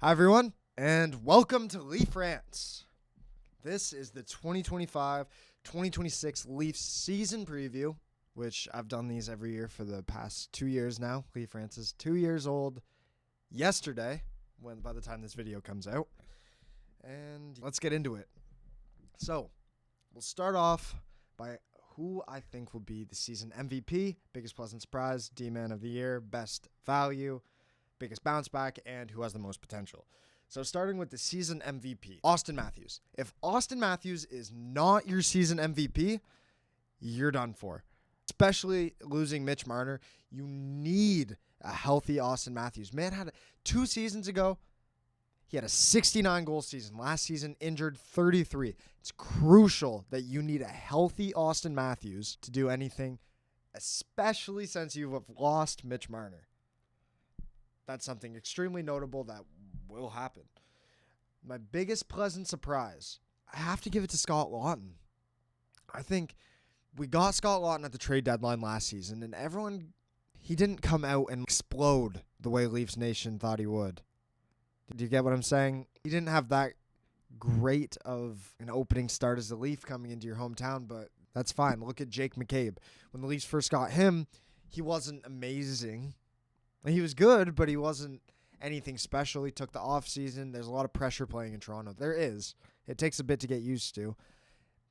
Hi, everyone, and welcome to Leaf Rants. This is the 2025-2026 Leafs season preview, which I've done these every year for the past 2 years now. Leaf Rants is 2 years old yesterday, by the time this video comes out. And let's get into it. So, we'll start off by who I think will be the season MVP, biggest pleasant surprise, D-Man of the year, best value, biggest bounce back, and who has the most potential. So starting with the season MVP, Austin Matthews. If Austin Matthews is not your season MVP, you're done for. Especially losing Mitch Marner, you need a healthy Austin Matthews. Man had 2 seasons ago, he had a 69-goal season. Last season, injured 33. It's crucial that you need a healthy Austin Matthews to do anything, especially since you have lost Mitch Marner. That's something extremely notable that will happen. My biggest pleasant surprise, I have to give it to Scott Laughton. I think we got Scott Laughton at the trade deadline last season, and he didn't come out and explode the way Leafs Nation thought he would. Did you get what I'm saying? He didn't have that great of an opening start as a Leaf coming into your hometown, but that's fine. Look at Jake McCabe. When the Leafs first got him, he wasn't amazing. He was good, but he wasn't anything special. He took the offseason. There's a lot of pressure playing in Toronto. There is. It takes a bit to get used to,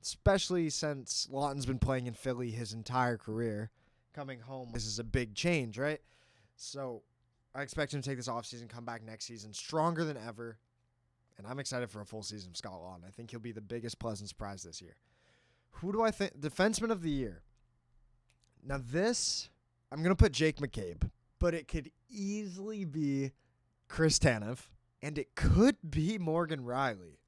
especially since Laughton's been playing in Philly his entire career. Coming home, this is a big change, right? So I expect him to take this offseason, come back next season stronger than ever, and I'm excited for a full season of Scott Laughton. I think he'll be the biggest pleasant surprise this year. Who do I think? Defenseman of the year. Now this, I'm going to put Jake McCabe. But it could easily be Chris Tanev, and it could be Morgan Rielly.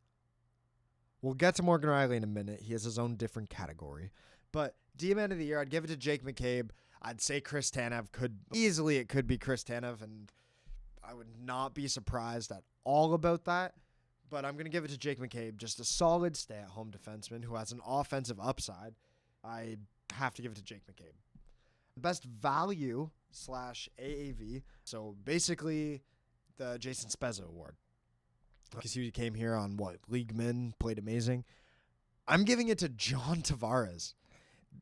We'll get to Morgan Rielly in a minute. He has his own different category. But D-Man of the year, I'd give it to Jake McCabe. I'd say Chris Tanev it could be Chris Tanev, and I would not be surprised at all about that. But I'm going to give it to Jake McCabe, just a solid stay-at-home defenseman who has an offensive upside. I have to give it to Jake McCabe. Best value / AAV. So basically the Jason Spezza award. Because he came here on League Min, played amazing. I'm giving it to John Tavares.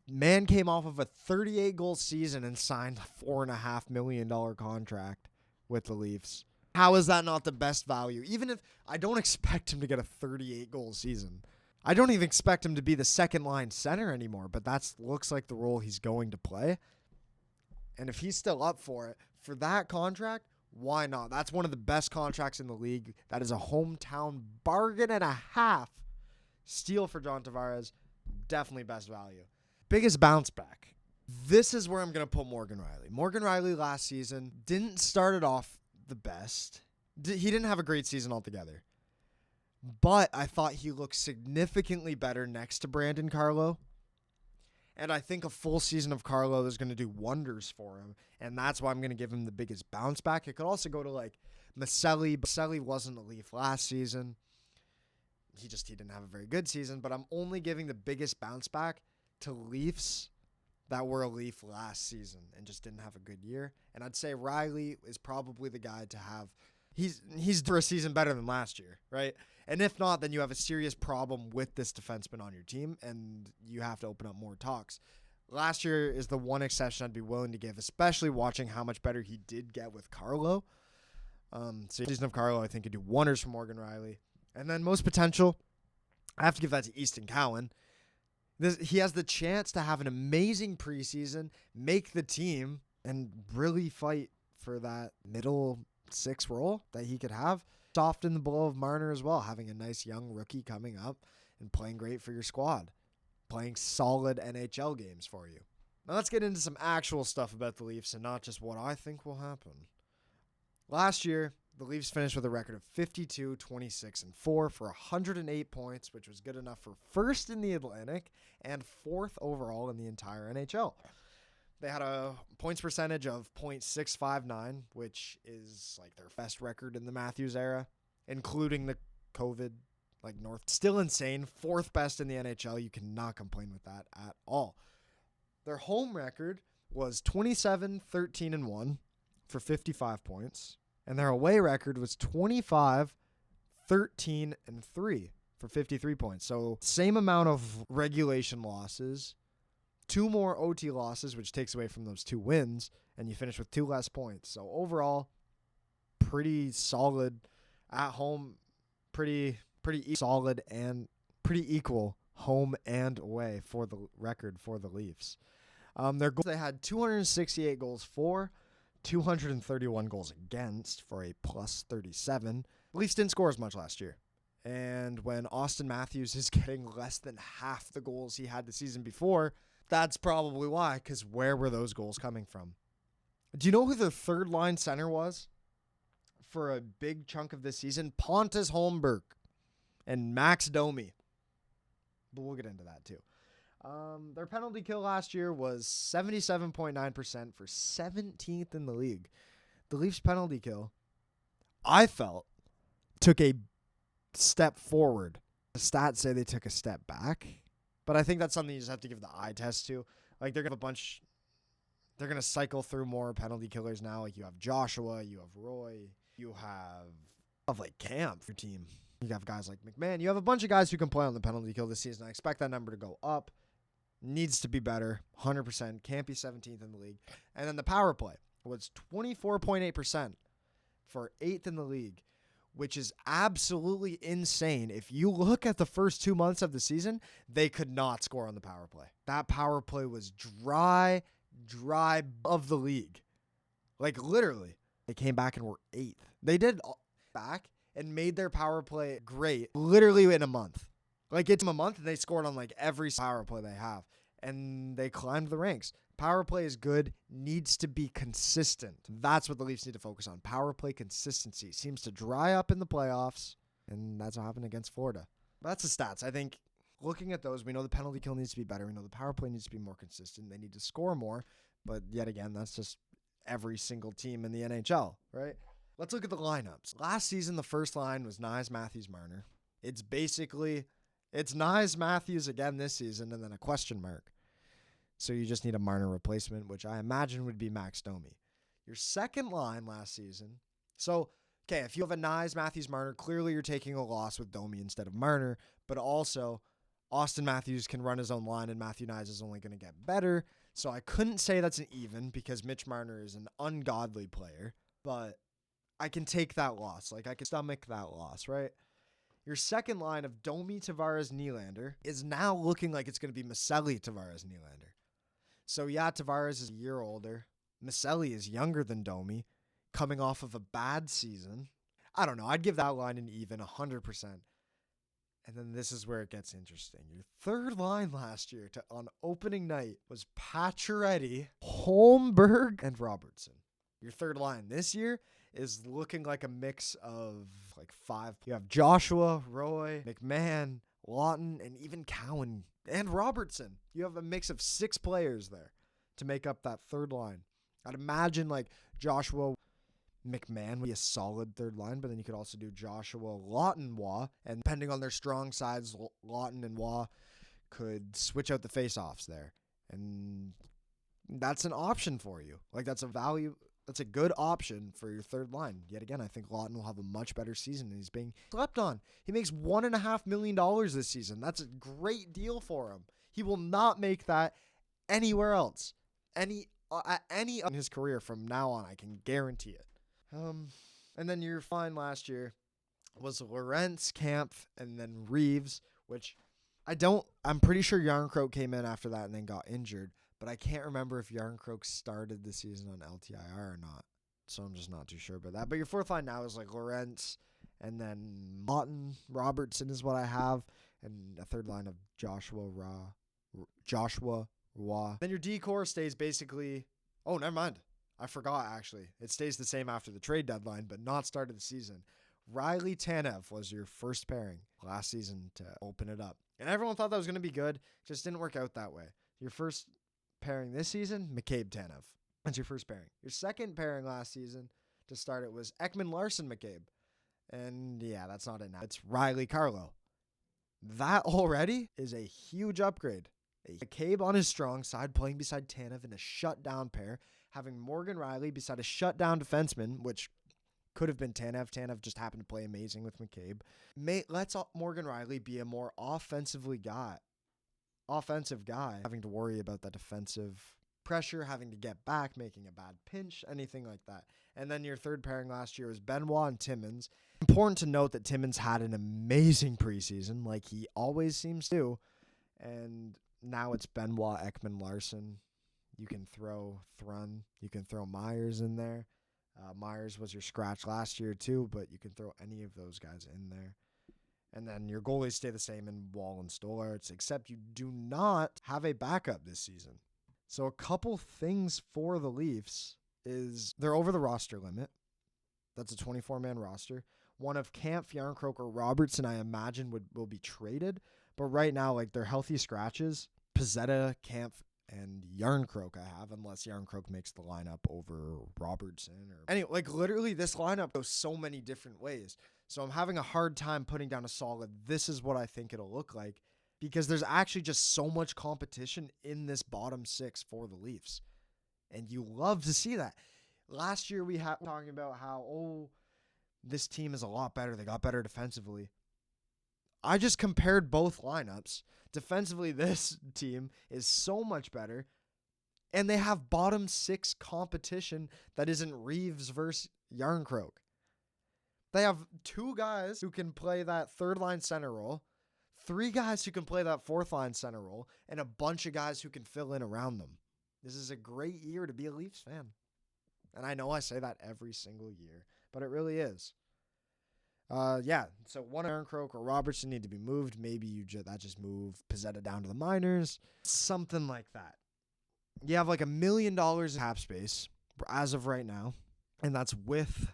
Man came off of a 38-goal season and signed a $4.5 million contract with the Leafs. How is that not the best value? Even if I don't expect him to get a 38-goal season. I don't even expect him to be the second-line center anymore, but that looks like the role he's going to play. And if he's still up for it, for that contract, why not? That's one of the best contracts in the league. That is a hometown bargain and a half. Steal for John Tavares. Definitely best value. Biggest bounce back. This is where I'm going to put Morgan Rielly. Morgan Rielly last season didn't start it off the best. He didn't have a great season altogether. But I thought he looked significantly better next to Brandon Carlo. And I think a full season of Carlo is going to do wonders for him. And that's why I'm going to give him the biggest bounce back. It could also go to Maselli. Maselli wasn't a Leaf last season. He didn't have a very good season. But I'm only giving the biggest bounce back to Leafs that were a Leaf last season and just didn't have a good year. And I'd say Rielly is probably the guy to have. He's for a season better than last year, right? And if not, then you have a serious problem with this defenseman on your team, and you have to open up more talks. Last year is the one exception I'd be willing to give, especially watching how much better he did get with Carlo. So season of Carlo, I think, could do wonders for Morgan Rielly. And then most potential, I have to give that to Easton Cowan. He has the chance to have an amazing preseason, make the team, and really fight for that middle 6 role that he could have. Soften the blow of Marner as well, having a nice young rookie coming up and playing great for your squad, playing solid NHL games for you. Now let's get into some actual stuff about the Leafs and not just what I think will happen. Last year, the Leafs finished with a record of 52, 26, and 4 for 108 points, which was good enough for first in the Atlantic and 4th overall in the entire NHL. They had a points percentage of .659, which is like their best record in the Matthews era, including the COVID North. Still insane. 4th best in the NHL. You cannot complain with that at all. Their home record was 27, 13, and 1 for 55 points. And their away record was 25, 13, and 3 for 53 points. So same amount of regulation losses, 2 more OT losses, which takes away from those 2 wins, and you finish with 2 less points. So overall, pretty solid at home, pretty solid and pretty equal home and away for the record for the Leafs. Their goals, they had 268 goals for, 231 goals against for a plus 37. The Leafs didn't score as much last year. And when Austin Matthews is getting less than half the goals he had the season before, that's probably why, because where were those goals coming from? Do you know who their third line center was for a big chunk of this season? Pontus Holmberg and Max Domi. But we'll get into that too. Their penalty kill last year was 77.9% for 17th in the league. The Leafs penalty kill, I felt, took a step forward. The stats say they took a step back, but I think that's something you just have to give the eye test to. Like, they're going to cycle through more penalty killers now. Like, you have Joshua, you have Roy, you have like Camp, your team. You have guys like McMahon. You have a bunch of guys who can play on the penalty kill this season. I expect that number to go up. Needs to be better, 100%. Can't be 17th in the league. And then the power play was 24.8% for 8th in the league, which is absolutely insane. If you look at the first 2 months of the season, they could not score on the power play. That power play was dry of the league. Like, literally. They came back and were 8th. They did back and made their power play great literally in a month. Like, it's a month and they scored on like every power play they have. And they climbed the ranks. Power play is good, needs to be consistent. That's what the Leafs need to focus on. Power play consistency seems to dry up in the playoffs, and that's what happened against Florida. But that's the stats. I think looking at those, we know the penalty kill needs to be better. We know the power play needs to be more consistent. They need to score more. But yet again, that's just every single team in the NHL, right? Let's look at the lineups. Last season, the first line was Knies, Matthews, Marner. It's Knies, Matthews again this season, and then a question mark. So you just need a Marner replacement, which I imagine would be Max Domi. Your second line last season. So, okay, if you have a Knies, Matthews, Marner, clearly you're taking a loss with Domi instead of Marner. But also, Austin Matthews can run his own line, and Matthew Knies is only going to get better. So I couldn't say that's an even because Mitch Marner is an ungodly player. But I can take that loss. Like, I can stomach that loss, right? Your second line of Domi, Tavares, Nylander is now looking like it's going to be Maselli, Tavares, Nylander. So, yeah, Tavares is a year older. Maselli is younger than Domi, coming off of a bad season. I don't know. I'd give that line an even, 100%. And then this is where it gets interesting. Your third line last year on opening night was Pacioretty, Holmberg, and Robertson. Your third line this year is looking like a mix of like 5. You have Joshua, Roy, McMahon, Lawton, and even Cowan and Robertson. You have a mix of 6 players there to make up that third line. I'd imagine like Joshua, McMahon would be a solid third line, but then you could also do Joshua, Lawton, Waugh, and depending on their strong sides, Lawton and Waugh could switch out the face-offs there. And that's an option for you. Like, that's a value. That's a good option for your third line. Yet again, I think Lawton will have a much better season, and he's being slept on. He makes $1.5 million this season. That's a great deal for him. He will not make that anywhere else. At any in his career from now on, I can guarantee it. And then your line last year was Lorentz, Kampf, and then Reeves, which I'm pretty sure Yarncroke came in after that and then got injured. But I can't remember if Yarncroke started the season on LTIR or not. So I'm just not too sure about that. But your fourth line now is like Lorentz and then Lawton, Robertson is what I have. And a third line of Joshua, Waugh. Then your decor stays basically... Oh, never mind. I forgot, actually. It stays the same after the trade deadline, but not start of the season. Riley Tanev was your first pairing last season to open it up. And everyone thought that was going to be good. Just didn't work out that way. Your first pairing this season, McCabe Tanev. That's your first pairing. Your second pairing last season to start it was Ekman Larson McCabe. And yeah, that's not it now. It's Riley Carlo. That already is a huge upgrade. McCabe on his strong side, playing beside Tanev in a shutdown pair, having Morgan Riley beside a shutdown defenseman, which Could have been Tanev. Tanev just happened to play amazing with McCabe. Let's Morgan Rielly be a more offensive guy, having to worry about that defensive pressure, having to get back, making a bad pinch, anything like that. And then your third pairing last year was Benoit and Timmins. Important to note that Timmins had an amazing preseason, like he always seems to. And now it's Benoit, Ekman, Larson. You can throw Thrun. You can throw Myers in there. Myers was your scratch last year too, but you can throw any of those guys in there. And then your goalies stay the same in Wall and Stolarz, except you do not have a backup this season. So a couple things for the Leafs is they're over the roster limit. That's a 24-man roster. One of Kampf, Yarncroke, or Robertson, I imagine, will be traded. But right now, like, they're healthy scratches. Pezzetta, Kampf, and Yarncroke I have, unless Yarncroke makes the lineup over Robertson. Anyway, like, literally, this lineup goes so many different ways. So I'm having a hard time putting down a solid, this is what I think it'll look like, because there's actually just so much competition in this bottom six for the Leafs. And you love to see that. Last year we had talking about how, this team is a lot better. They got better defensively. I just compared both lineups. Defensively, this team is so much better. And they have bottom six competition that isn't Reeves versus Yarncroke. They have two guys who can play that third line center role, three guys who can play that fourth line center role, and a bunch of guys who can fill in around them. This is a great year to be a Leafs fan. And I know I say that every single year, but it really is. So one Yarncroke or Robertson need to be moved. Maybe just move Pezzetta down to the minors. Something like that. You have like $1 million in cap space as of right now, and that's with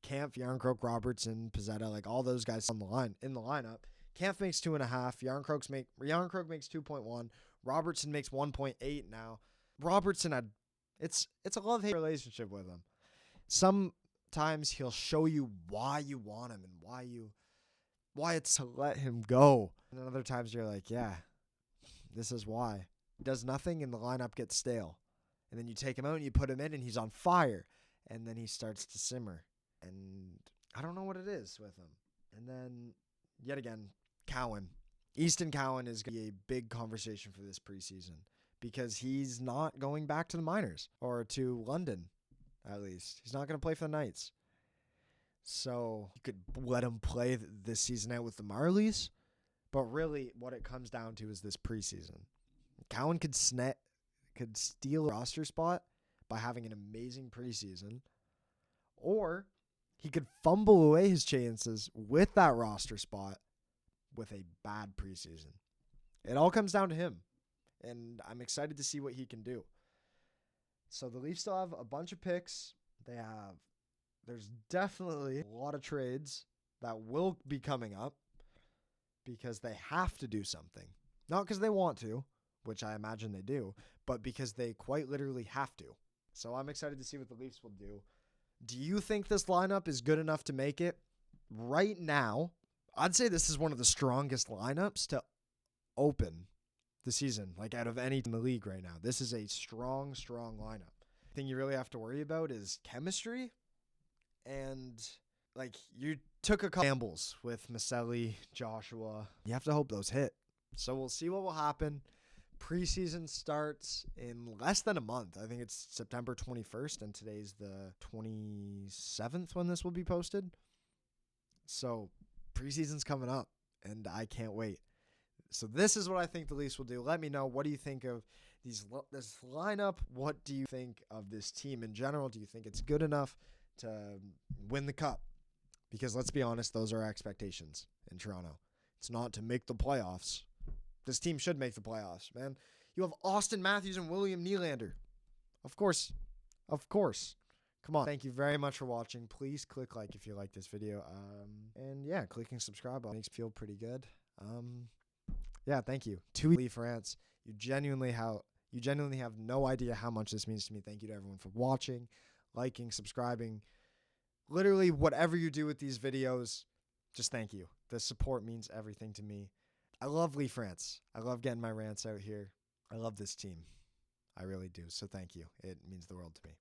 Kampf, Yarncroke, Robertson, Pezzetta, like all those guys in the lineup. Kampf makes 2.5. Yarncroke makes 2.1. Robertson makes 1.8 now. Robertson it's a love-hate relationship with him. Sometimes he'll show you why you want him and why it's to let him go. And then other times you're like, yeah, this is why. He does nothing and the lineup gets stale. And then you take him out and you put him in and he's on fire. And then he starts to simmer. And I don't know what it is with him. And then, yet again, Cowan. Easton Cowan is going to be a big conversation for this preseason because he's not going back to the minors or to London, at least. He's not going to play for the Knights. So you could let him play this season out with the Marlies, but really what it comes down to is this preseason. Cowan could steal a roster spot by having an amazing preseason, or he could fumble away his chances with that roster spot with a bad preseason. It all comes down to him, and I'm excited to see what he can do. So the Leafs still have a bunch of picks. There's definitely a lot of trades that will be coming up because they have to do something. Not because they want to, which I imagine they do, but because they quite literally have to. So I'm excited to see what the Leafs will do. Do you think this lineup is good enough to make it? Right now, I'd say this is one of the strongest lineups to open the season, like out of any in the league right now. This is a strong, strong lineup. The thing you really have to worry about is chemistry. And like you took a couple gambles with Maselli, Joshua. You have to hope those hit. So we'll see what will happen. Preseason starts in less than a month. I think it's September 21st, and today's the 27th when this will be posted. So preseason's coming up, and I can't wait. So this is what I think the Leafs will do. Let me know. What do you think of this lineup? What do you think of this team in general? Do you think it's good enough to win the cup? Because let's be honest, those are our expectations in Toronto. It's not to make the playoffs. This team should make the playoffs, man. You have Austin Matthews and William Nylander. Of course. Come on. Thank you very much for watching. Please click like if you like this video. And yeah, clicking subscribe makes me feel pretty good. Yeah, thank you. 2 Leaf rants. You genuinely have no idea how much this means to me. Thank you to everyone for watching, liking, subscribing. Literally, whatever you do with these videos, just thank you. The support means everything to me. I love Leaf rants. I love getting my rants out here. I love this team. I really do. So thank you. It means the world to me.